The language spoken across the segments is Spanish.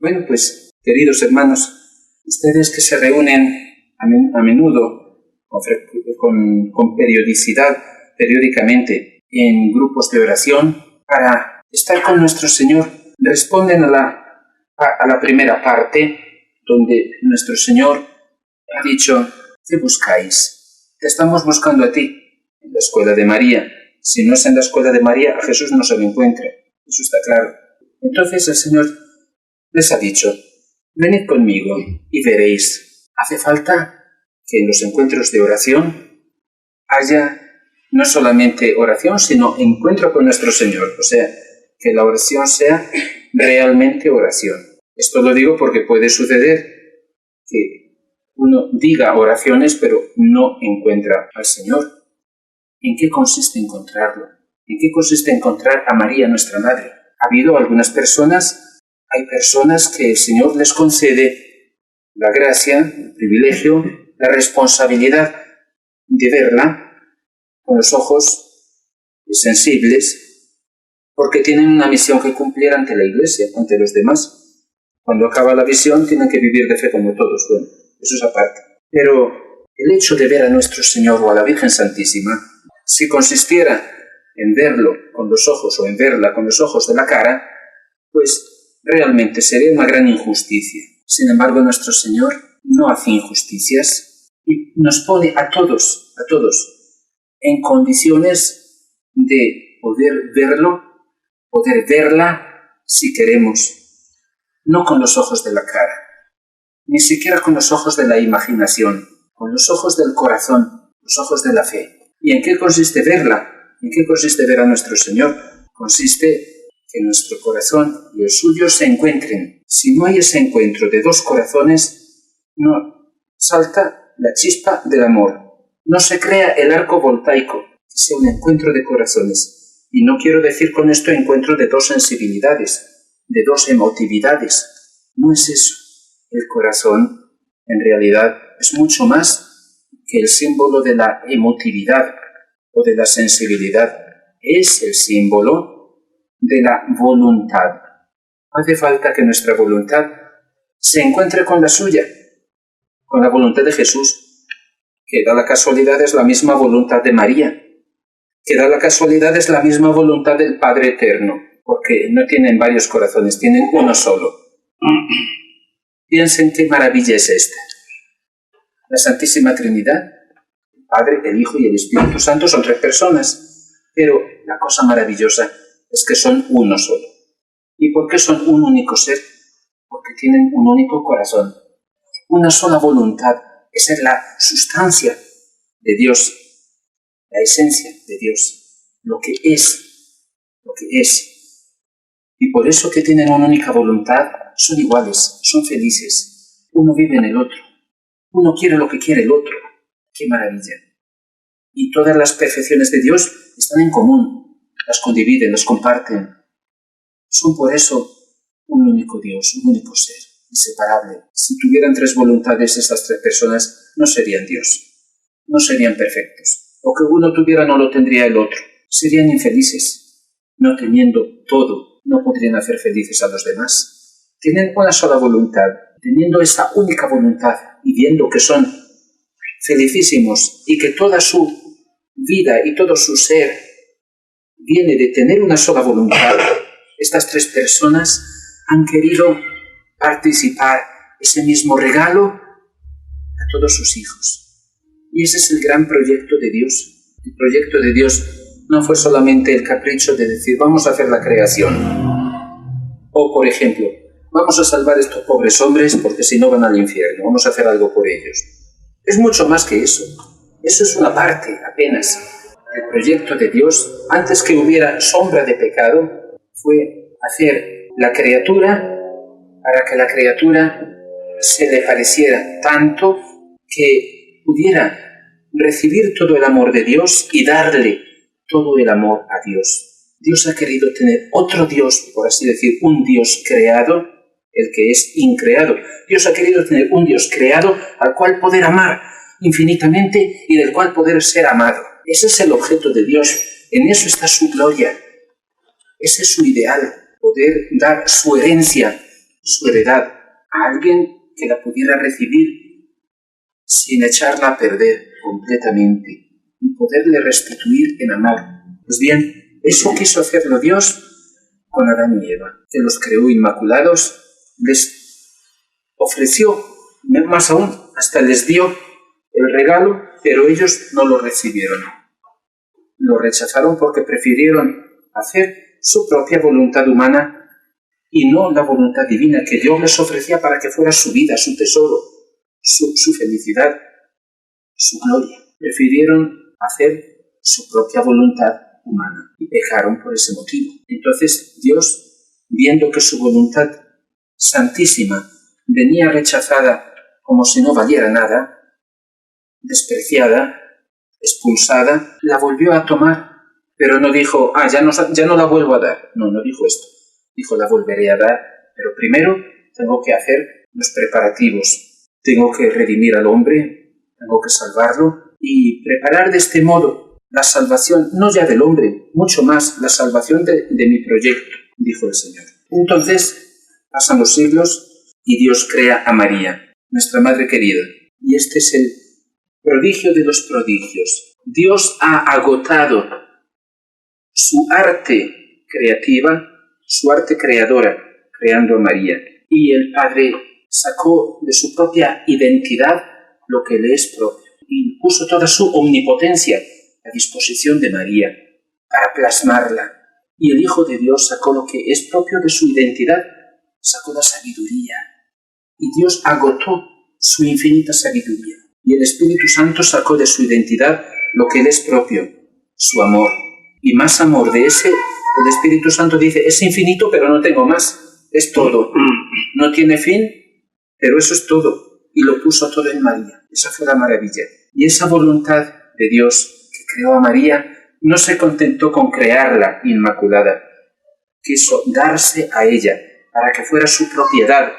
Bueno, pues, queridos hermanos, ustedes que se reúnen a menudo, con periódicamente, en grupos de oración, para estar con nuestro Señor, responden a la primera parte, donde nuestro Señor ha dicho: ¿qué buscáis? Te estamos buscando a ti, en la escuela de María. Si no es en la escuela de María, a Jesús no se lo encuentra. Eso está claro. Entonces el Señor les ha dicho: venid conmigo y veréis. Hace falta que en los encuentros de oración haya no solamente oración, sino encuentro con nuestro Señor. O sea, que la oración sea realmente oración. Esto lo digo porque puede suceder que uno diga oraciones, pero no encuentra al Señor. ¿En qué consiste encontrarlo? ¿En qué consiste encontrar a María, nuestra Madre? Ha habido hay personas que el Señor les concede la gracia, el privilegio, la responsabilidad de verla con los ojos sensibles, porque tienen una misión que cumplir ante la Iglesia, ante los demás. Cuando acaba la visión tienen que vivir de fe como todos. Bueno, eso es aparte. Pero el hecho de ver a nuestro Señor o a la Virgen Santísima, si consistiera en verlo con los ojos o en verla con los ojos de la cara, pues realmente sería una gran injusticia. Sin embargo, nuestro Señor no hace injusticias y nos pone a todos, en condiciones de poder verlo, poder verla si queremos, no con los ojos de la cara, ni siquiera con los ojos de la imaginación, con los ojos del corazón, los ojos de la fe. ¿Y en qué consiste verla? ¿En qué consiste ver a nuestro Señor? Consiste que nuestro corazón y el suyo se encuentren. Si no hay ese encuentro de dos corazones, no salta la chispa del amor. No se crea el arco voltaico, que sea un encuentro de corazones. Y no quiero decir con esto encuentro de dos sensibilidades, de dos emotividades. No es eso. El corazón, en realidad, es mucho más que el símbolo de la emotividad o de la sensibilidad. Es el símbolo de la voluntad. Hace falta que nuestra voluntad se encuentre con la suya, con la voluntad de Jesús, que da la casualidad es la misma voluntad de María, que da la casualidad es la misma voluntad del Padre Eterno, porque no tienen varios corazones, tienen uno solo. Piensen qué maravilla es esta. La Santísima Trinidad, el Padre, el Hijo y el Espíritu Santo son tres personas, pero la cosa maravillosa es que son uno solo. ¿Y por qué son un único ser? Porque tienen un único corazón, una sola voluntad. Esa es la sustancia de Dios, la esencia de Dios, lo que es. Y por eso que tienen una única voluntad, son iguales, son felices. Uno vive en el otro, uno quiere lo que quiere el otro. ¡Qué maravilla! Y todas las perfecciones de Dios están en común, las condividen, las comparten. Son por eso un único Dios, un único ser, inseparable. Si tuvieran tres voluntades, estas tres personas no serían Dios, no serían perfectos. Lo que uno tuviera no lo tendría el otro. Serían infelices. No teniendo todo, no podrían hacer felices a los demás. Tienen una sola voluntad. Teniendo esa única voluntad y viendo que son felicísimos y que toda su vida y todo su ser viene de tener una sola voluntad, estas tres personas han querido participar ese mismo regalo a todos sus hijos. Y ese es el gran proyecto de Dios. El proyecto de Dios no fue solamente el capricho de decir vamos a hacer la creación. O, por ejemplo, vamos a salvar a estos pobres hombres porque si no van al infierno, vamos a hacer algo por ellos. Es mucho más que eso. Eso es una parte apenas. El proyecto de Dios, antes que hubiera sombra de pecado, fue hacer la criatura para que la criatura se le pareciera tanto que pudiera recibir todo el amor de Dios y darle todo el amor a Dios. Dios ha querido tener otro Dios, por así decir, un Dios creado, el que es increado. Dios ha querido tener un Dios creado al cual poder amar infinitamente y del cual poder ser amado. Ese es el objeto de Dios, en eso está su gloria. Ese es su ideal, poder dar su herencia, su heredad a alguien que la pudiera recibir sin echarla a perder completamente y poderle restituir en amor. Pues bien, eso quiso hacerlo Dios con Adán y Eva, que los creó inmaculados, les ofreció, más aún, hasta les dio el regalo, pero ellos no lo recibieron. Lo rechazaron porque prefirieron hacer su propia voluntad humana y no la voluntad divina que Dios les ofrecía para que fuera su vida, su tesoro, su felicidad, su gloria. Prefirieron hacer su propia voluntad humana y pecaron por ese motivo. Entonces Dios, viendo que su voluntad santísima venía rechazada como si no valiera nada, despreciada, expulsada, la volvió a tomar, pero no dijo, ya no la vuelvo a dar. No dijo esto. Dijo, la volveré a dar, pero primero tengo que hacer los preparativos. Tengo que redimir al hombre, tengo que salvarlo y preparar de este modo la salvación, no ya del hombre, mucho más la salvación de mi proyecto, dijo el Señor. Entonces pasan los siglos y Dios crea a María, nuestra Madre querida. Y este es el prodigio de los prodigios. Dios ha agotado su arte creativa, su arte creadora, creando a María. Y el Padre sacó de su propia identidad lo que le es propio y puso toda su omnipotencia a disposición de María para plasmarla. Y el Hijo de Dios sacó lo que es propio de su identidad, sacó la sabiduría. Y Dios agotó su infinita sabiduría. Y el Espíritu Santo sacó de su identidad lo que le es propio, su amor. Y más amor de ese, el Espíritu Santo dice, es infinito, pero no tengo más. Es todo. No tiene fin, pero eso es todo. Y lo puso todo en María. Esa fue la maravilla. Y esa voluntad de Dios que creó a María no se contentó con crearla inmaculada. Quiso darse a ella para que fuera su propiedad,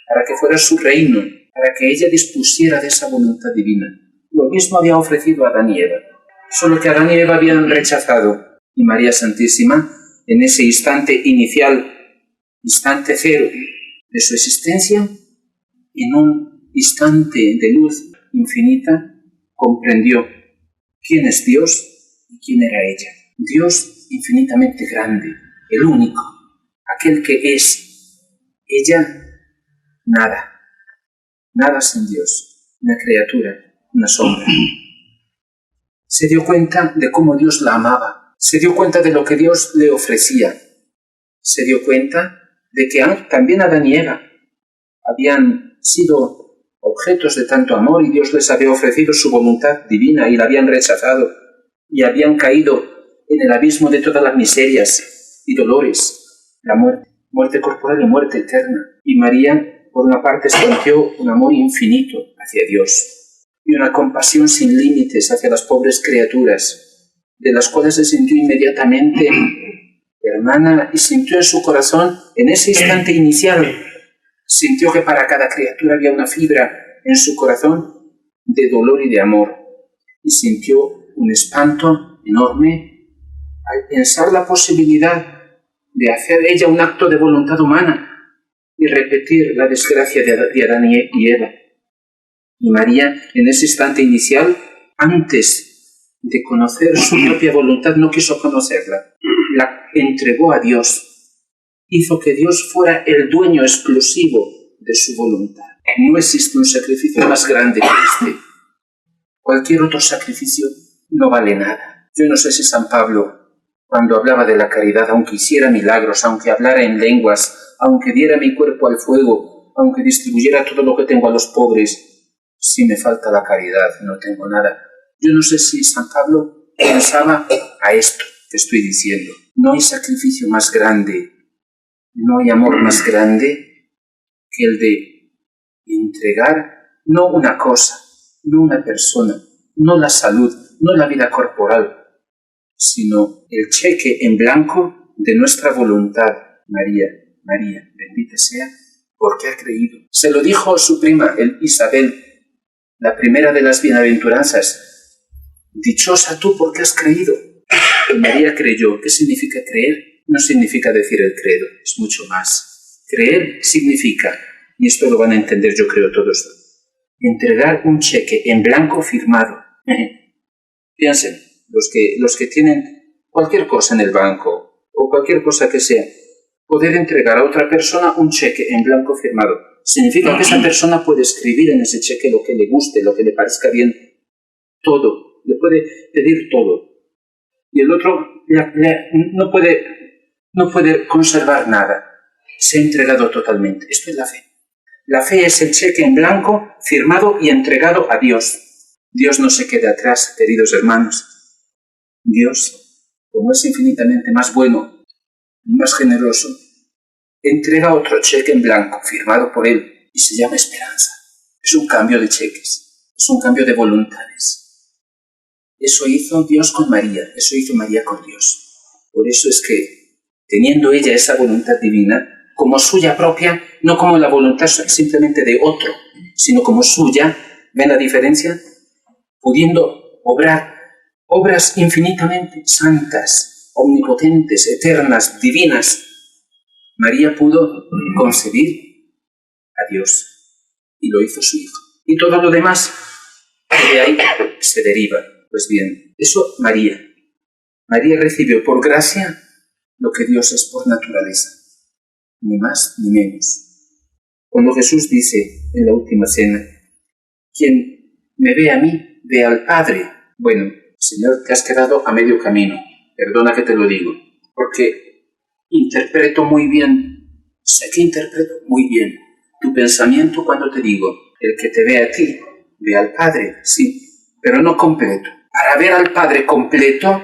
para que fuera su reino, para que ella dispusiera de esa voluntad divina. Lo mismo había ofrecido a Adán y Eva, solo que Adán y Eva habían rechazado. Y María Santísima, en ese instante inicial, instante cero de su existencia, en un instante de luz infinita, comprendió quién es Dios y quién era ella. Dios infinitamente grande, el único, aquel que es. Ella, nada sin Dios, una criatura, una sombra. Se dio cuenta de cómo Dios la amaba, se dio cuenta de lo que Dios le ofrecía, se dio cuenta de que también Adán y Eva habían sido objetos de tanto amor y Dios les había ofrecido su voluntad divina y la habían rechazado y habían caído en el abismo de todas las miserias y dolores, la muerte corporal y muerte eterna. Y María, por una parte, sintió un amor infinito hacia Dios y una compasión sin límites hacia las pobres criaturas, de las cuales se sintió inmediatamente hermana y sintió en su corazón, en ese instante inicial, sintió que para cada criatura había una fibra en su corazón de dolor y de amor, y sintió un espanto enorme al pensar la posibilidad de hacer ella un acto de voluntad humana y repetir la desgracia de Adán y Eva. Y María, en ese instante inicial, antes de conocer su propia voluntad, no quiso conocerla, la entregó a Dios, hizo que Dios fuera el dueño exclusivo de su voluntad. No existe un sacrificio más grande que este. Cualquier otro sacrificio no vale nada. Yo no sé si San Pablo, cuando hablaba de la caridad, aunque hiciera milagros, aunque hablara en lenguas, aunque diera mi cuerpo al fuego, aunque distribuyera todo lo que tengo a los pobres, si me falta la caridad, no tengo nada. Yo no sé si San Pablo pensaba a esto que estoy diciendo. No hay sacrificio más grande, no hay amor más grande que el de entregar no una cosa, no una persona, no la salud, no la vida corporal, sino el cheque en blanco de nuestra voluntad. María, bendita sea, porque ha creído. Se lo dijo su prima, Isabel, la primera de las bienaventuranzas. Dichosa tú porque has creído. Y María creyó. ¿Qué significa creer? No significa decir el credo, es mucho más. Creer significa, y esto lo van a entender yo creo todos, entregar un cheque en blanco firmado. Piensen, los que tienen cualquier cosa en el banco o cualquier cosa que sea, poder entregar a otra persona un cheque en blanco firmado. Significa que esa persona puede escribir en ese cheque lo que le guste, lo que le parezca bien, todo. Le puede pedir todo. Y el otro no puede conservar nada. Se ha entregado totalmente. Esto es la fe. La fe es el cheque en blanco firmado y entregado a Dios. Dios no se queda atrás, queridos hermanos. Dios, como es infinitamente más bueno y más generoso, entrega otro cheque en blanco firmado por Él y se llama esperanza. Es un cambio de cheques, es un cambio de voluntades. Eso hizo Dios con María, eso hizo María con Dios. Por eso es que, teniendo ella esa voluntad divina, como suya propia, no como la voluntad simplemente de otro, sino como suya, ¿ven la diferencia? Pudiendo obrar obras infinitamente santas, omnipotentes, eternas, divinas, María pudo concebir a Dios y lo hizo su Hijo. Y todo lo demás de ahí se deriva. Pues bien, eso María. María recibió por gracia lo que Dios es por naturaleza, ni más ni menos. Cuando Jesús dice en la última cena, quien me ve a mí, ve al Padre. Bueno, Señor, te has quedado a medio camino. Perdona que te lo digo, porque interpreto muy bien, sé que interpreto muy bien tu pensamiento cuando te digo, el que te ve a ti, ve al Padre, sí, pero no completo. Para ver al Padre completo,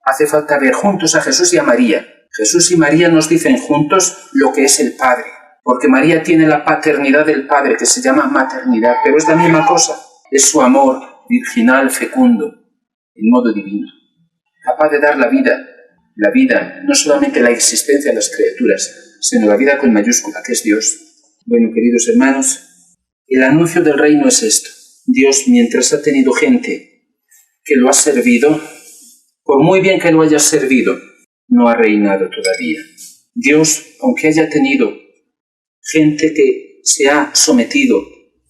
hace falta ver juntos a Jesús y a María. Jesús y María nos dicen juntos lo que es el Padre, porque María tiene la paternidad del Padre, que se llama maternidad, pero es la misma cosa. Es su amor virginal, fecundo, en modo divino, capaz de dar la vida, no solamente la existencia de las criaturas, sino la vida con mayúscula, que es Dios. Bueno, queridos hermanos, el anuncio del reino es esto. Dios, mientras ha tenido gente que lo ha servido, por muy bien que lo haya servido, no ha reinado todavía. Dios, aunque haya tenido gente que se ha sometido,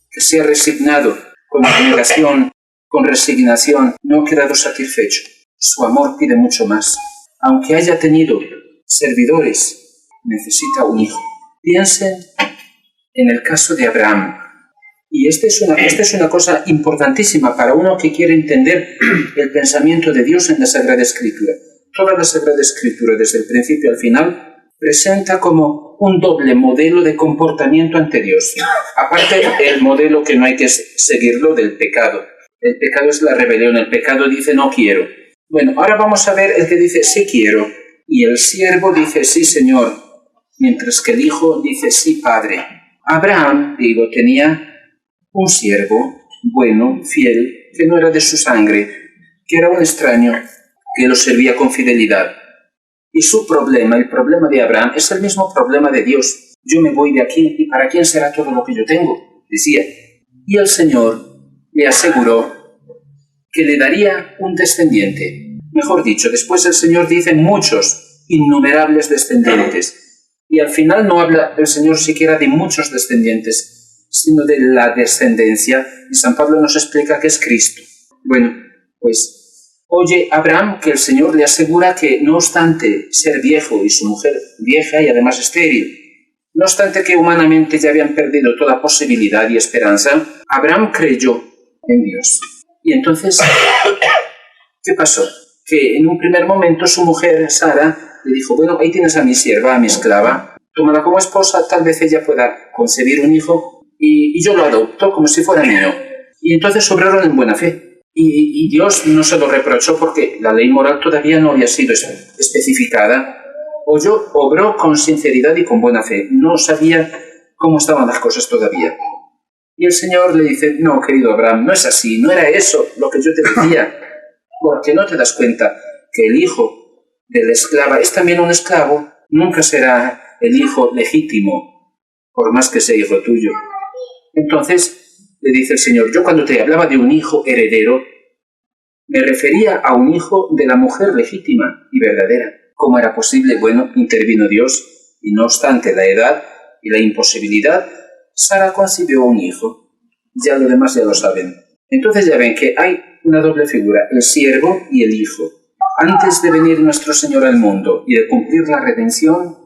que se ha resignado con abnegación, con resignación, no ha quedado satisfecho. Su amor pide mucho más. Aunque haya tenido servidores, necesita un hijo. Piensen en el caso de Abraham. Y esta es una cosa importantísima para uno que quiere entender el pensamiento de Dios en la Sagrada Escritura. Toda la Sagrada Escritura, desde el principio al final, presenta como un doble modelo de comportamiento ante Dios. Aparte, el modelo que no hay que seguirlo del pecado. El pecado es la rebelión, el pecado dice no quiero. Bueno, ahora vamos a ver el que dice sí quiero. Y el siervo dice sí Señor, mientras que el hijo dice sí Padre. Abraham, tenía un siervo bueno, fiel, que no era de su sangre, que era un extraño, que lo servía con fidelidad. Y su problema, el problema de Abraham, es el mismo problema de Dios. Yo me voy de aquí, ¿y para quién será todo lo que yo tengo? Decía. Y el Señor le aseguró que le daría un descendiente. Mejor dicho, después el Señor dice muchos, innumerables descendientes. Y al final no habla el Señor siquiera de muchos descendientes, sino de la descendencia. Y San Pablo nos explica que es Cristo. Bueno, pues oye Abraham que el Señor le asegura que no obstante ser viejo y su mujer vieja y además estéril, no obstante que humanamente ya habían perdido toda posibilidad y esperanza, Abraham creyó en Dios. Y entonces, ¿qué pasó? Que en un primer momento su mujer, Sara, le dijo, bueno, ahí tienes a mi sierva, a mi esclava, tómala como esposa, tal vez ella pueda concebir un hijo y yo lo adopto como si fuera mío. Y entonces obraron en buena fe. Y Dios no se lo reprochó porque la ley moral todavía no había sido especificada. Obró con sinceridad y con buena fe. No sabía cómo estaban las cosas todavía. Y el Señor le dice, no, querido Abraham, no es así, no era eso lo que yo te decía, porque no te das cuenta que el hijo de la esclava es también un esclavo, nunca será el hijo legítimo, por más que sea hijo tuyo. Entonces, le dice el Señor, yo cuando te hablaba de un hijo heredero, me refería a un hijo de la mujer legítima y verdadera. ¿Cómo era posible? Bueno, intervino Dios, y no obstante la edad y la imposibilidad, Sara concibió un hijo. Ya lo demás ya lo saben. Entonces ya ven que hay una doble figura, el siervo y el hijo. Antes de venir nuestro Señor al mundo y de cumplir la redención,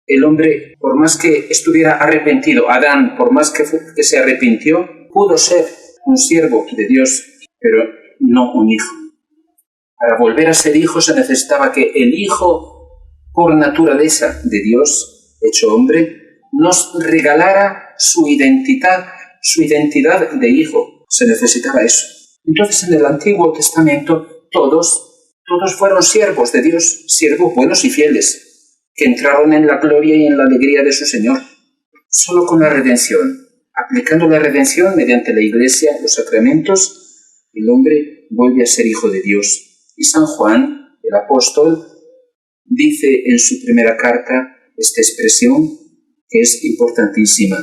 el hombre, por más que estuviera arrepentido, Adán, por más que se arrepintió, pudo ser un siervo de Dios, pero no un hijo. Para volver a ser hijo se necesitaba que el hijo, por naturaleza de Dios, hecho hombre, nos regalara su identidad de hijo. Se necesitaba eso. Entonces en el Antiguo Testamento todos fueron siervos de Dios, siervos buenos y fieles, que entraron en la gloria y en la alegría de su Señor. Solo con la redención, aplicando la redención mediante la Iglesia, los sacramentos, el hombre vuelve a ser hijo de Dios. Y San Juan, el apóstol, dice en su primera carta esta expresión que es importantísima.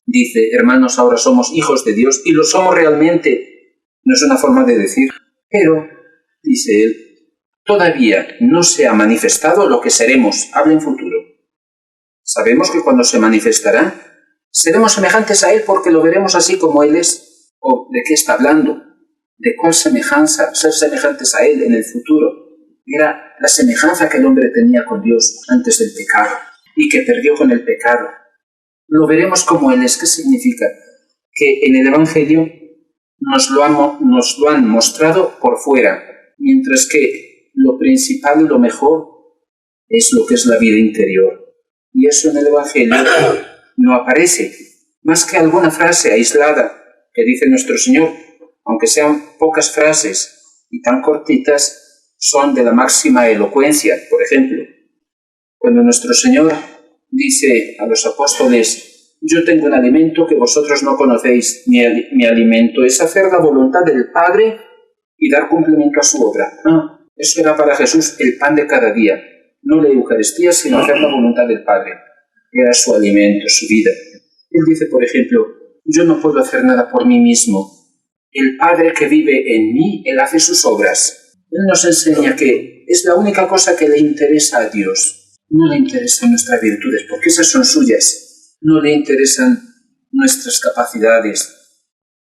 Dice, hermanos, ahora somos hijos de Dios y lo somos realmente. No es una forma de decir, pero, dice él, todavía no se ha manifestado lo que seremos, habla en futuro. Sabemos que cuando se manifestará, seremos semejantes a Él porque lo veremos así como Él es. ¿O de qué está hablando? ¿De cuál semejanza? Ser semejantes a Él en el futuro. Era la semejanza que el hombre tenía con Dios antes del pecado y que perdió con el pecado. Lo veremos como Él es. ¿Qué significa? Que en el Evangelio nos lo han mostrado por fuera, mientras que lo principal y lo mejor es lo que es la vida interior. Y eso en el Evangelio no aparece, más que alguna frase aislada que dice nuestro Señor, aunque sean pocas frases y tan cortitas, son de la máxima elocuencia. Por ejemplo, cuando nuestro Señor dice a los apóstoles, yo tengo un alimento que vosotros no conocéis, mi alimento es hacer la voluntad del Padre y dar cumplimiento a su obra. Eso era para Jesús el pan de cada día, no la Eucaristía, sino hacer la voluntad del Padre. Era su alimento, su vida. Él dice, por ejemplo, yo no puedo hacer nada por mí mismo. El Padre que vive en mí, Él hace sus obras. Él nos enseña que es la única cosa que le interesa a Dios. No le interesan nuestras virtudes, porque esas son suyas. No le interesan nuestras capacidades,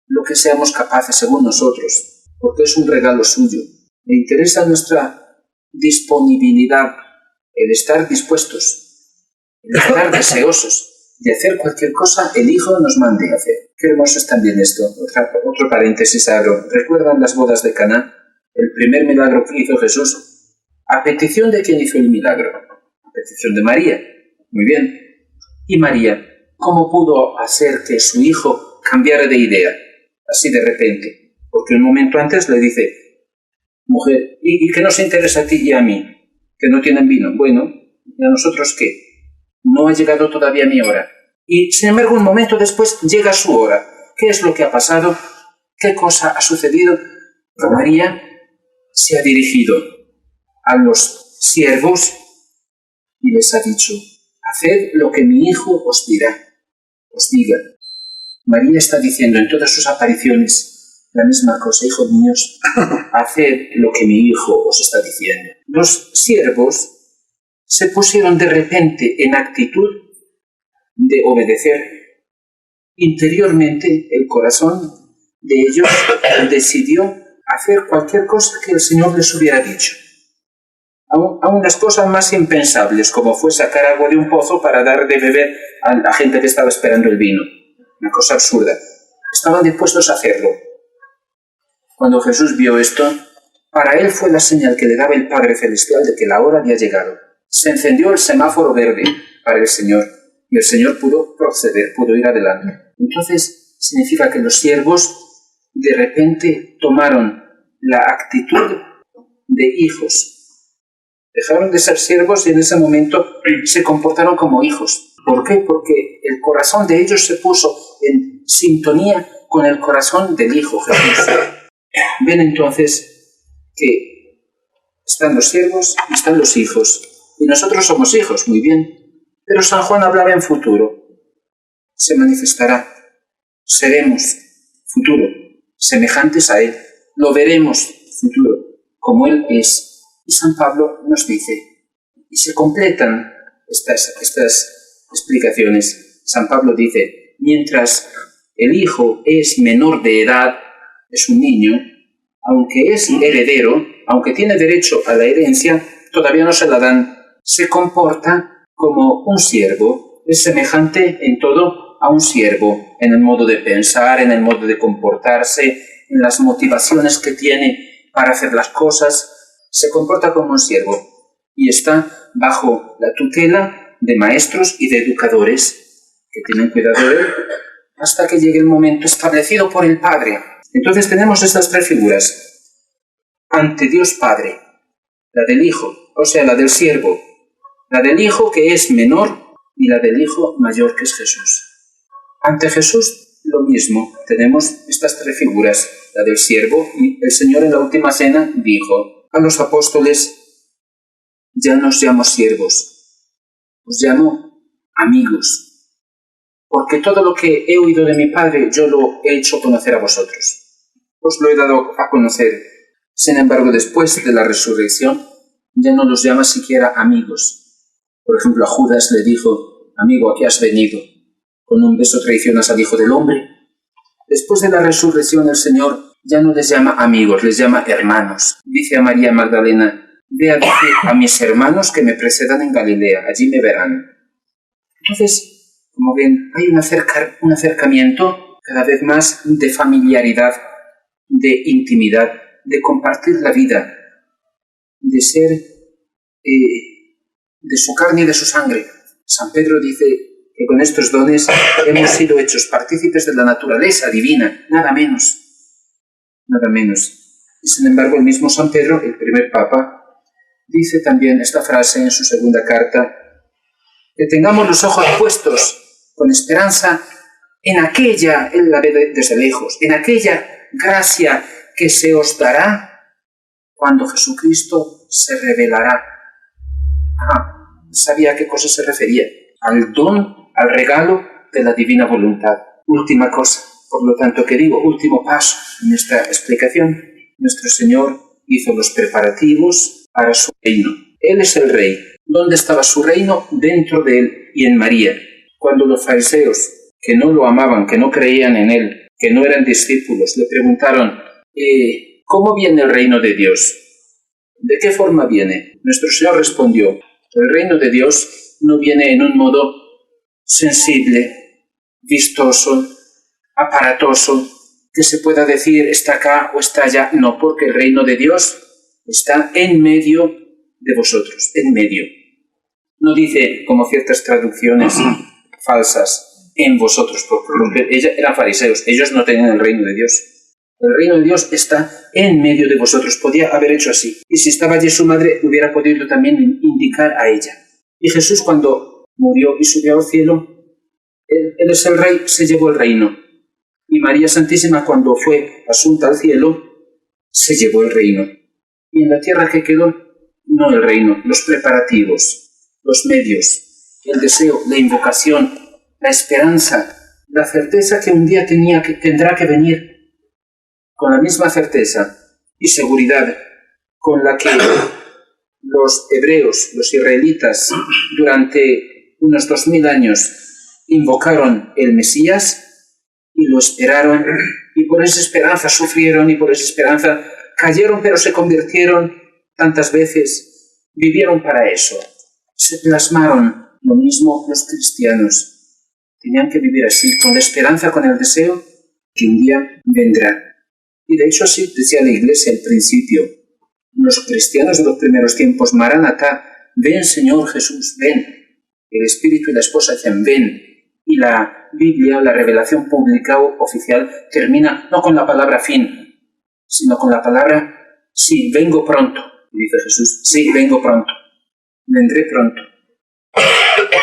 lo que seamos capaces según nosotros, porque es un regalo suyo. Le interesa nuestra disponibilidad, el estar dispuestos, el estar deseosos de hacer cualquier cosa el Hijo nos mande hacer. Qué hermoso es también esto. Otro paréntesis abro. ¿Recuerdan las bodas de Caná? El primer milagro que hizo Jesús. ¿A petición de quién hizo el milagro? A petición de María. Muy bien. ¿Y María cómo pudo hacer que su hijo cambiara de idea? Así de repente. Porque un momento antes le dice, mujer, ¿y qué nos interesa a ti y a mí? Que no tienen vino. Bueno, ¿y a nosotros qué? No ha llegado todavía mi hora. Y sin embargo, un momento después llega su hora. ¿Qué es lo que ha pasado? ¿Qué cosa ha sucedido? María se ha dirigido a los siervos y les ha dicho, haced lo que mi hijo os diga. María está diciendo en todas sus apariciones la misma cosa, hijos míos, haced lo que mi hijo os está diciendo. Los siervos se pusieron de repente en actitud de obedecer. Interiormente, el corazón de ellos decidió hacer cualquier cosa que el Señor les hubiera dicho. Aún las cosas más impensables, como fue sacar agua de un pozo para dar de beber a la gente que estaba esperando el vino. Una cosa absurda. Estaban dispuestos a hacerlo. Cuando Jesús vio esto, para él fue la señal que le daba el Padre Celestial de que la hora había llegado. Se encendió el semáforo verde para el Señor y el Señor pudo proceder, pudo ir adelante. Entonces significa que los siervos de repente tomaron la actitud de hijos. Dejaron de ser siervos y en ese momento se comportaron como hijos. ¿Por qué? Porque el corazón de ellos se puso en sintonía con el corazón del Hijo Jesús. Ven entonces que están los siervos y están los hijos. Y nosotros somos hijos, muy bien. Pero San Juan hablaba en futuro. Se manifestará. Seremos, futuro, semejantes a Él. Lo veremos, futuro, como Él es. Y San Pablo nos dice, y se completan estas explicaciones. San Pablo dice, mientras el hijo es menor de edad, es un niño, aunque es heredero, aunque tiene derecho a la herencia, todavía no se la dan. Se comporta como un siervo, es semejante en todo a un siervo, en el modo de pensar, en el modo de comportarse, en las motivaciones que tiene para hacer las cosas, se comporta como un siervo y está bajo la tutela de maestros y de educadores que tienen cuidado de él hasta que llegue el momento establecido por el Padre. Entonces tenemos estas tres figuras ante Dios Padre, la del Hijo, o sea, la del siervo, la del Hijo que es menor y la del Hijo mayor que es Jesús. Ante Jesús lo mismo, tenemos estas tres figuras, la del siervo, y el Señor en la última cena dijo a los apóstoles, ya no os llamo siervos, os llamo amigos, porque todo lo que he oído de mi Padre yo lo he hecho conocer a vosotros, os lo he dado a conocer. Sin embargo, después de la resurrección, ya no los llama siquiera amigos. Por ejemplo, a Judas le dijo, amigo, ¿a qué has venido? Con un beso traicionas al Hijo del Hombre. Después de la resurrección, el Señor ya no les llama amigos, les llama hermanos. Dice a María Magdalena, ve a decir a mis hermanos que me precedan en Galilea, allí me verán. Entonces, como ven, hay un acercamiento cada vez más de familiaridad, de intimidad, de compartir la vida, de ser de su carne y de su sangre. San Pedro dice que con estos dones hemos sido hechos partícipes de la naturaleza divina, nada menos. Nada menos. Y sin embargo, el mismo San Pedro, el primer Papa, dice también esta frase en su segunda carta, que tengamos los ojos puestos con esperanza en aquella, él la ve desde lejos, en aquella gracia que se os dará cuando Jesucristo se revelará. Sabía a qué cosa se refería, al don, al regalo de la divina voluntad. Última cosa, por lo tanto que digo, último paso en esta explicación. Nuestro Señor hizo los preparativos para su reino. Él es el Rey. ¿Dónde estaba su reino? Dentro de él y en María. Cuando los fariseos, que no lo amaban, que no creían en él, que no eran discípulos, le preguntaron, ¿cómo viene el reino de Dios? ¿De qué forma viene? Nuestro Señor respondió, el reino de Dios no viene en un modo sensible, vistoso, aparatoso, que se pueda decir está acá o está allá. No, porque el reino de Dios está en medio de vosotros, en medio. No dice, como ciertas traducciones falsas, en vosotros, porque ellos eran fariseos, ellos no tenían el reino de Dios. El reino de Dios está en medio de vosotros. Podía haber hecho así. Y si estaba allí su madre, hubiera podido también indicar a ella. Y Jesús, cuando murió y subió al cielo, él es el Rey, se llevó el reino. Y María Santísima, cuando fue asunta al cielo, se llevó el reino. Y en la tierra que quedó, no el reino, los preparativos, los medios, el deseo, la invocación, la esperanza, la certeza que un día tendrá que venir. Con la misma certeza y seguridad con la que los hebreos, los israelitas, durante unos 2000 años invocaron el Mesías y lo esperaron, y por esa esperanza sufrieron y por esa esperanza cayeron, pero se convirtieron tantas veces, vivieron para eso, se plasmaron. Lo mismo los cristianos tenían que vivir así, con la esperanza, con el deseo que un día vendrá. Y de hecho así decía la Iglesia al principio. Los cristianos de los primeros tiempos, Maranatá, ven Señor Jesús, ven. El Espíritu y la esposa dicen, ven. Y la Biblia, la revelación pública o oficial, termina no con la palabra fin, sino con la palabra sí, vengo pronto. Y dice Jesús, sí, vengo pronto, vendré pronto.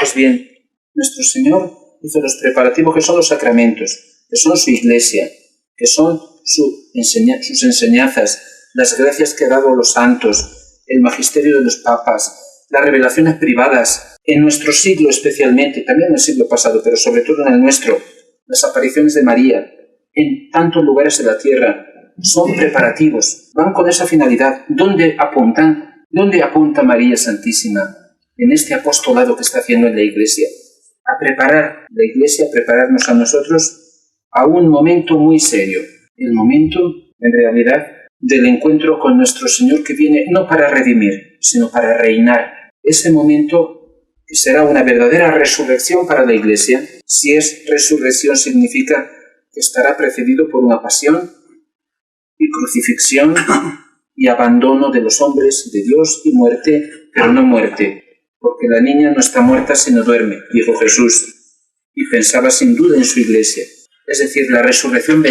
Pues bien, nuestro Señor hizo los preparativos que son los sacramentos, que son su Iglesia, que son sus enseñanzas, las gracias que ha dado a los santos, el magisterio de los papas, las revelaciones privadas, en nuestro siglo especialmente, también en el siglo pasado, pero sobre todo en el nuestro, las apariciones de María, en tantos lugares de la tierra, son preparativos, van con esa finalidad. ¿Dónde apuntan? ¿Dónde apunta María Santísima en este apostolado que está haciendo en la Iglesia? a preparar la Iglesia, a prepararnos a nosotros a un momento muy serio. El momento, en realidad, del encuentro con nuestro Señor, que viene no para redimir, sino para reinar. Ese momento que será una verdadera resurrección para la Iglesia. Si es resurrección, significa que estará precedido por una pasión y crucifixión y abandono de los hombres, de Dios, y muerte, pero no muerte, porque la niña no está muerta sino duerme, dijo Jesús, y pensaba sin duda en su Iglesia. Es decir, la resurrección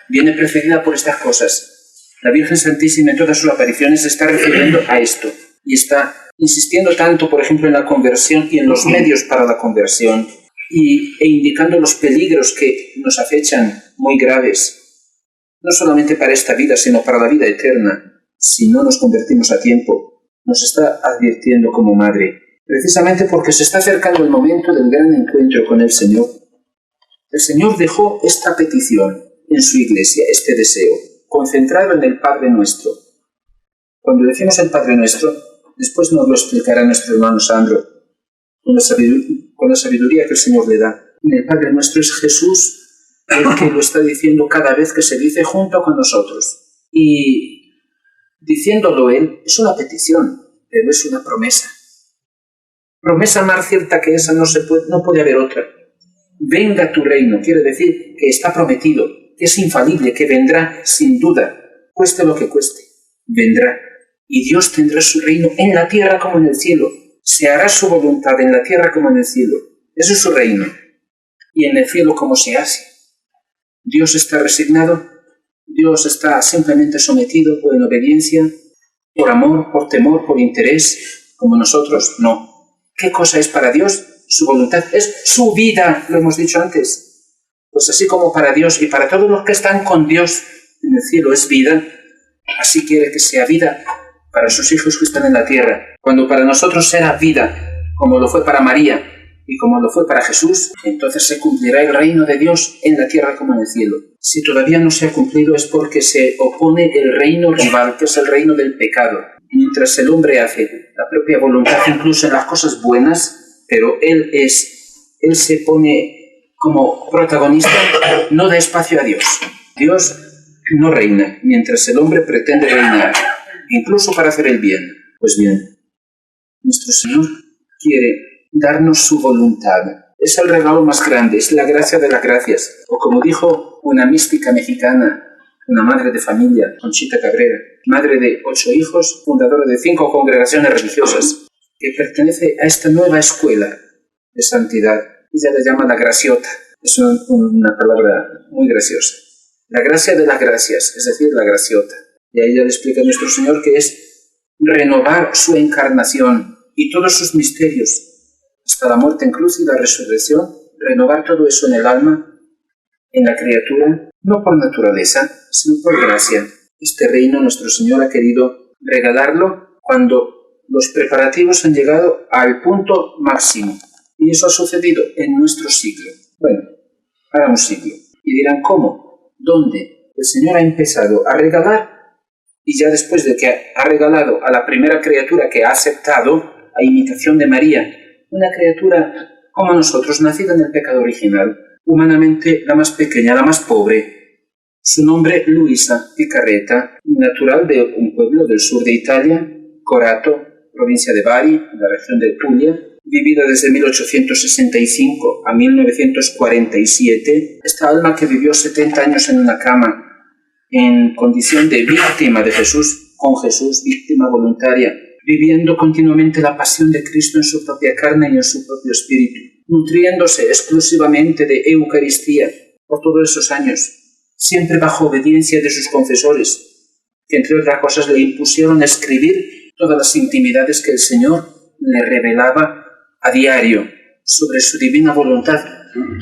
viene precedida por estas cosas. La Virgen Santísima en todas sus apariciones se está refiriendo a esto, y está insistiendo tanto, por ejemplo, en la conversión y en los medios para la conversión, e indicando los peligros que nos acechan muy graves, no solamente para esta vida, sino para la vida eterna, si no nos convertimos a tiempo. Nos está advirtiendo como madre, precisamente porque se está acercando el momento del gran encuentro con el Señor. El Señor dejó esta petición en su Iglesia, este deseo, concentrado en el Padre Nuestro. Cuando decimos el Padre Nuestro, después nos lo explicará nuestro hermano Sandro, con la sabiduría que el Señor le da. En el Padre Nuestro es Jesús el que lo está diciendo cada vez que se dice junto con nosotros. Y diciéndolo Él, es una petición, pero es una promesa. Promesa más cierta que esa no puede haber otra. Venga tu reino, quiere decir que está prometido, que es infalible, que vendrá sin duda, cueste lo que cueste, vendrá. Y Dios tendrá su reino en la tierra como en el cielo. Se hará su voluntad en la tierra como en el cielo. Eso es su reino. Y en el cielo como se hace. Dios está resignado, Dios está simplemente sometido en obediencia, por amor, por temor, por interés, como nosotros, no. ¿Qué cosa es para Dios? Su voluntad es su vida, lo hemos dicho antes. Pues así como para Dios y para todos los que están con Dios en el cielo es vida, así quiere que sea vida para sus hijos que están en la tierra. Cuando para nosotros será vida, como lo fue para María y como lo fue para Jesús, entonces se cumplirá el reino de Dios en la tierra como en el cielo. Si todavía no se ha cumplido es porque se opone el reino rival, que es el reino del pecado. Mientras el hombre hace la propia voluntad, incluso en las cosas buenas, pero él se pone como protagonista, no da espacio a Dios. Dios no reina, mientras el hombre pretende reinar, incluso para hacer el bien. Pues bien, nuestro Señor quiere darnos su voluntad. Es el regalo más grande, es la gracia de las gracias. O como dijo una mística mexicana, una madre de familia, Conchita Cabrera, madre de 8 hijos, fundadora de 5 congregaciones religiosas, que pertenece a esta nueva escuela de santidad. Ella la llama la graciota. Es una palabra muy graciosa. La gracia de las gracias, es decir, la graciota. Y a ella le explica a nuestro Señor que es renovar su encarnación y todos sus misterios, hasta la muerte en cruz y la resurrección, renovar todo eso en el alma, en la criatura, no por naturaleza, sino por gracia. Este reino nuestro Señor ha querido regalarlo cuando los preparativos han llegado al punto máximo. Y eso ha sucedido en nuestro siglo. Bueno, para un siglo. Y dirán, ¿cómo? ¿Dónde? El Señor ha empezado a regalar, y ya después de que ha regalado a la primera criatura que ha aceptado, a imitación de María, una criatura como nosotros, nacida en el pecado original, humanamente la más pequeña, la más pobre. Su nombre, Luisa Picarreta, natural de un pueblo del sur de Italia, Corato, provincia de Bari, la región de Puglia, vivida desde 1865 a 1947. Esta alma que vivió 70 años en una cama, en condición de víctima de Jesús, con Jesús, víctima voluntaria, viviendo continuamente la pasión de Cristo en su propia carne y en su propio espíritu, nutriéndose exclusivamente de Eucaristía por todos esos años, siempre bajo obediencia de sus confesores, que entre otras cosas le impusieron escribir todas las intimidades que el Señor le revelaba a diario sobre su divina voluntad,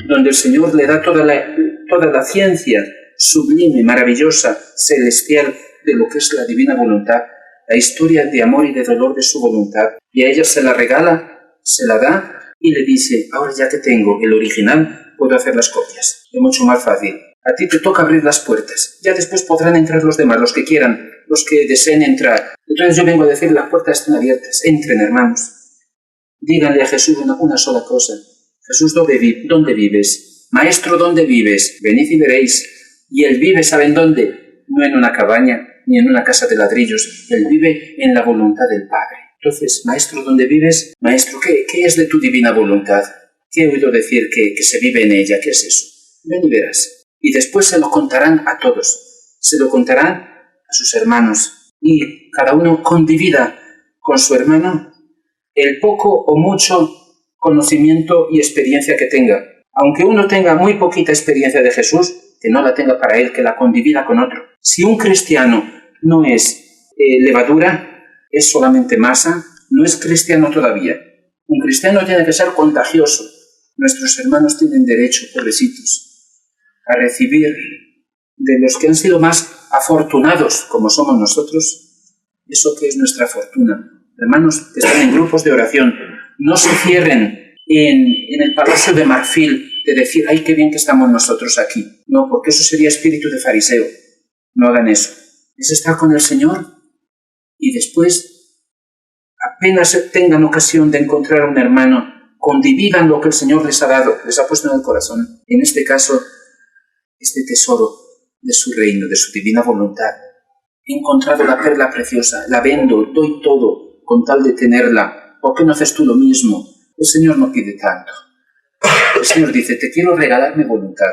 donde el Señor le da toda la ciencia sublime, maravillosa, celestial de lo que es la divina voluntad, la historia de amor y de dolor de su voluntad, y a ella se la regala, se la da y le dice, ahora ya que tengo el original, puedo hacer las copias, es mucho más fácil. A ti te toca abrir las puertas, ya después podrán entrar los demás, los que quieran, los que deseen entrar. Entonces yo vengo a decir, las puertas están abiertas, entren hermanos. Díganle a Jesús una sola cosa, Jesús, ¿dónde vives? Maestro, ¿dónde vives? Venid y veréis. Y él vive, ¿saben dónde? No en una cabaña, ni en una casa de ladrillos. Él vive en la voluntad del Padre. Entonces, Maestro, ¿dónde vives? Maestro, ¿qué es de tu divina voluntad? ¿Qué he oído decir que se vive en ella? ¿Qué es eso? Ven y verás. Y después se lo contarán a todos. Se lo contarán a sus hermanos. Y cada uno condivida con su hermano el poco o mucho conocimiento y experiencia que tenga. Aunque uno tenga muy poquita experiencia de Jesús, que no la tenga para él, que la condivida con otro. Si un cristiano no es levadura, es solamente masa, no es cristiano todavía. Un cristiano tiene que ser contagioso. Nuestros hermanos tienen derecho, pobrecitos, a recibir de los que han sido más afortunados, como somos nosotros, eso que es nuestra fortuna. Hermanos que están en grupos de oración, no se cierren en el palacio de marfil de decir, ¡ay, qué bien que estamos nosotros aquí! No, porque eso sería espíritu de fariseo. No hagan eso. Es estar con el Señor y después, apenas tengan ocasión de encontrar a un hermano, condividan lo que el Señor les ha dado, les ha puesto en el corazón. En este caso, este tesoro de su reino, de su divina voluntad. He encontrado la perla preciosa, la vendo, doy todo con tal de tenerla. ¿Por qué no haces tú lo mismo? El Señor no pide tanto. El Señor dice, te quiero regalar mi voluntad.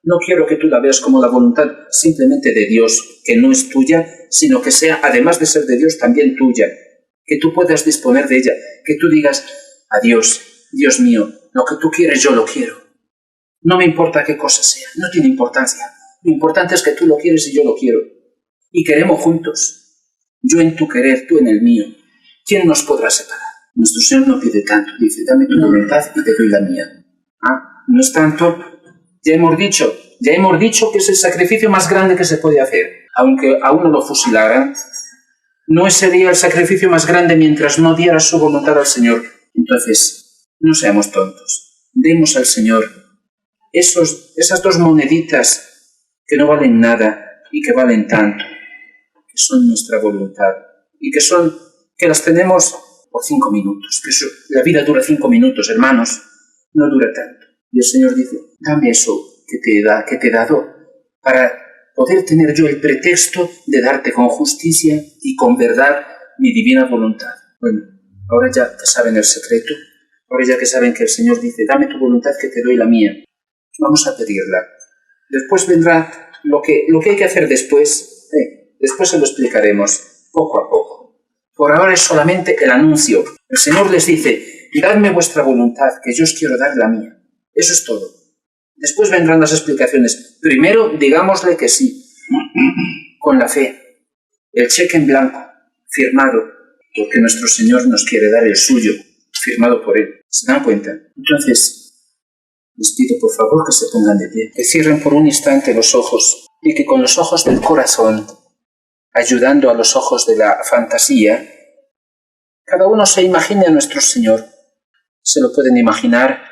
No quiero que tú la veas como la voluntad simplemente de Dios, que no es tuya, sino que sea, además de ser de Dios, también tuya. Que tú puedas disponer de ella. Que tú digas, a Dios, Dios mío, lo que tú quieres yo lo quiero. No me importa qué cosa sea, no tiene importancia. Lo importante es que tú lo quieres y yo lo quiero. Y queremos juntos. Yo en tu querer, tú en el mío. ¿Quién nos podrá separar? Nuestro Señor no pide tanto. Dice, dame tu voluntad y te doy la mía. No es tanto. Ya hemos dicho que es el sacrificio más grande que se puede hacer. Aunque a uno lo fusilaran, no sería el sacrificio más grande mientras no diera su voluntad al Señor. Entonces, no seamos tontos. Demos al Señor esas 2 moneditas que no valen nada y que valen tanto, que son nuestra voluntad y que las tenemos por 5 minutos. La vida dura 5 minutos, hermanos, no dura tanto. Y el Señor dice, dame eso que te he dado para poder tener yo el pretexto de darte con justicia y con verdad mi divina voluntad. Bueno, ahora ya que saben el secreto, ahora ya que saben que el Señor dice, dame tu voluntad que te doy la mía, vamos a pedirla. Después vendrá lo que hay que hacer después. Después se lo explicaremos poco a poco. Por ahora es solamente el anuncio. El Señor les dice, dadme vuestra voluntad, que yo os quiero dar la mía. Eso es todo. Después vendrán las explicaciones. Primero, digámosle que sí, con la fe. El cheque en blanco, firmado, porque nuestro Señor nos quiere dar el suyo, firmado por Él. ¿Se dan cuenta? Entonces, les pido por favor que se pongan de pie, que cierren por un instante los ojos y que con los ojos del corazón, ayudando a los ojos de la fantasía, cada uno se imagine a nuestro Señor. Se lo pueden imaginar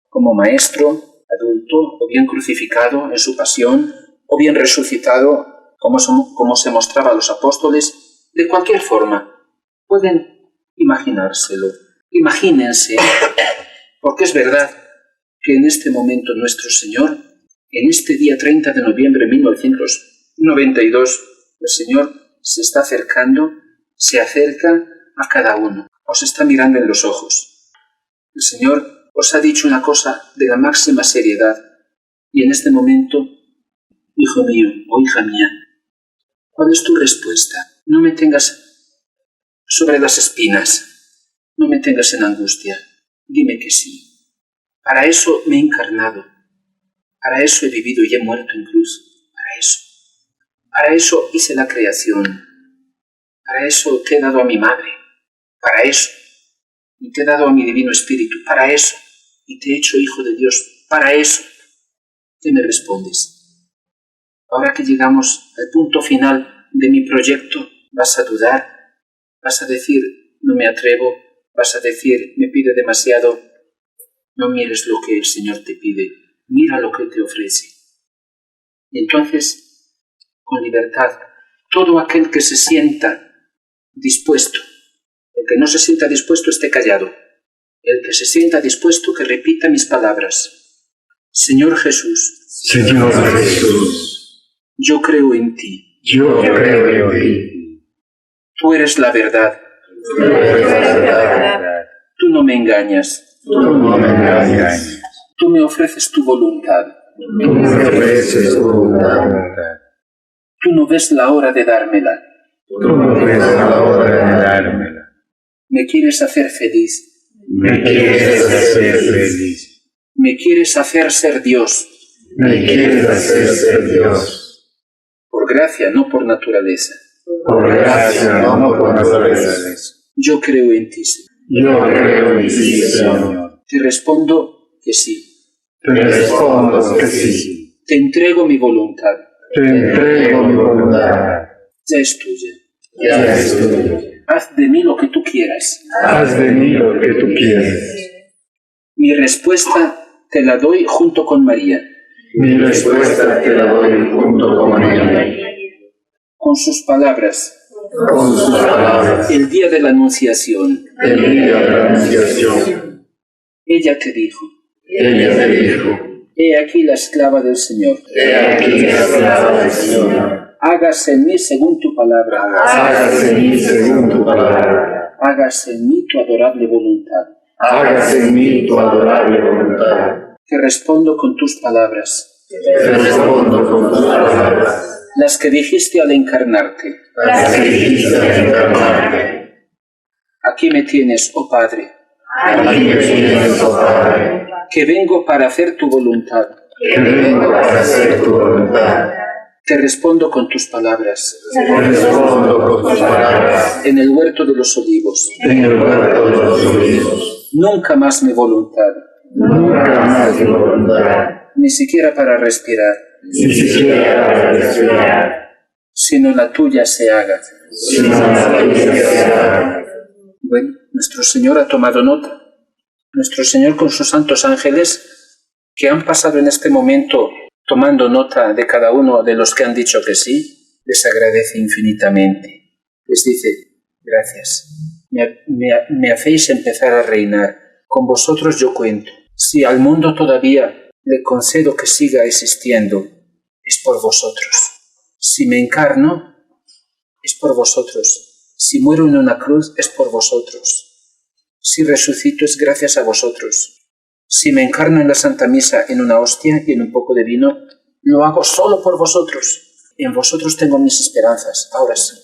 como maestro, adulto, o bien crucificado en su pasión, o bien resucitado, como se mostraba a los apóstoles, de cualquier forma. Pueden imaginárselo. Imagínense, porque es verdad que en este momento nuestro Señor, en este día 30 de noviembre de 1992, el Señor se está acercando, se acerca a cada uno, os está mirando en los ojos. El Señor os ha dicho una cosa de la máxima seriedad y en este momento, hijo mío o hija mía, ¿cuál es tu respuesta? No me tengas sobre las espinas, no me tengas en angustia, dime que sí. Para eso me he encarnado, para eso he vivido y he muerto en cruz, para eso hice la creación, para eso te he dado a mi madre, para eso, y te he dado a mi divino espíritu, para eso, y te he hecho hijo de Dios, para eso. ¿Qué me respondes? Ahora que llegamos al punto final de mi proyecto, ¿vas a dudar? ¿Vas a decir, no me atrevo? ¿Vas a decir, me pide demasiado? No mires lo que el Señor te pide, mira lo que te ofrece. Y entonces, con libertad, todo aquel que se sienta dispuesto, el que no se sienta dispuesto esté callado. El que se sienta dispuesto que repita mis palabras. Señor Jesús, Señor Jesús, yo creo en ti. yo creo en ti. Tú eres la verdad. Tú eres la verdad. Tú no me engañas. Tú no me engañas. Tú me ofreces tu voluntad. Tú me ofreces tu voluntad. Tú no ves la hora de dármela. Tú no ves la hora de dármela. Me quieres hacer feliz. Me quieres hacer feliz. Me quieres hacer ser Dios. Me quieres hacer ser Dios. Por gracia, no por naturaleza. Por gracia, no por naturaleza. Yo creo en ti, Señor. Yo creo en ti, Señor. Te respondo que sí. Te respondo que sí. Te entrego mi voluntad. Te entrego mi voluntad. Ya es tuya. Ya es tuyo. Haz de mí lo que tú quieras. Haz de mí lo que tú quieras. Mi respuesta te la doy junto con María. Mi respuesta te la doy junto con María. Con sus palabras. Con sus palabras. El día de la Anunciación. El día de la Anunciación. Ella te dijo: Ella te dijo: He aquí la esclava del Señor. He aquí la esclava del Señor. Hágase en mí según tu palabra. Hágase en mí según tu palabra. Hágase en mí tu adorable voluntad. Hágase en mí tu adorable voluntad. Te respondo con tus palabras. Te respondo con tus palabras. Las que dijiste al encarnarte. Las que dijiste al encarnarte. Aquí me tienes, oh Padre. Aquí me tienes, oh Padre. Que vengo para hacer tu voluntad. Que vengo para hacer tu voluntad. Te respondo con tus palabras. Te respondo con tus palabras. En el huerto de los olivos. En el huerto de los olivos. Nunca más mi voluntad. Nunca más mi voluntad. Ni siquiera para respirar. Ni siquiera para respirar. Sino la tuya se haga. Sino la tuya se haga. Bueno, nuestro Señor ha tomado nota. Nuestro Señor con sus santos ángeles que han pasado en este momento tomando nota de cada uno de los que han dicho que sí, les agradece infinitamente. Les dice: gracias, me hacéis empezar a reinar, con vosotros yo cuento. Si al mundo todavía le concedo que siga existiendo, es por vosotros. Si me encarno, es por vosotros. Si muero en una cruz, es por vosotros. Si resucito, es gracias a vosotros. Si me encarno en la Santa Misa en una hostia y en un poco de vino, lo hago solo por vosotros. En vosotros tengo mis esperanzas. Ahora sí.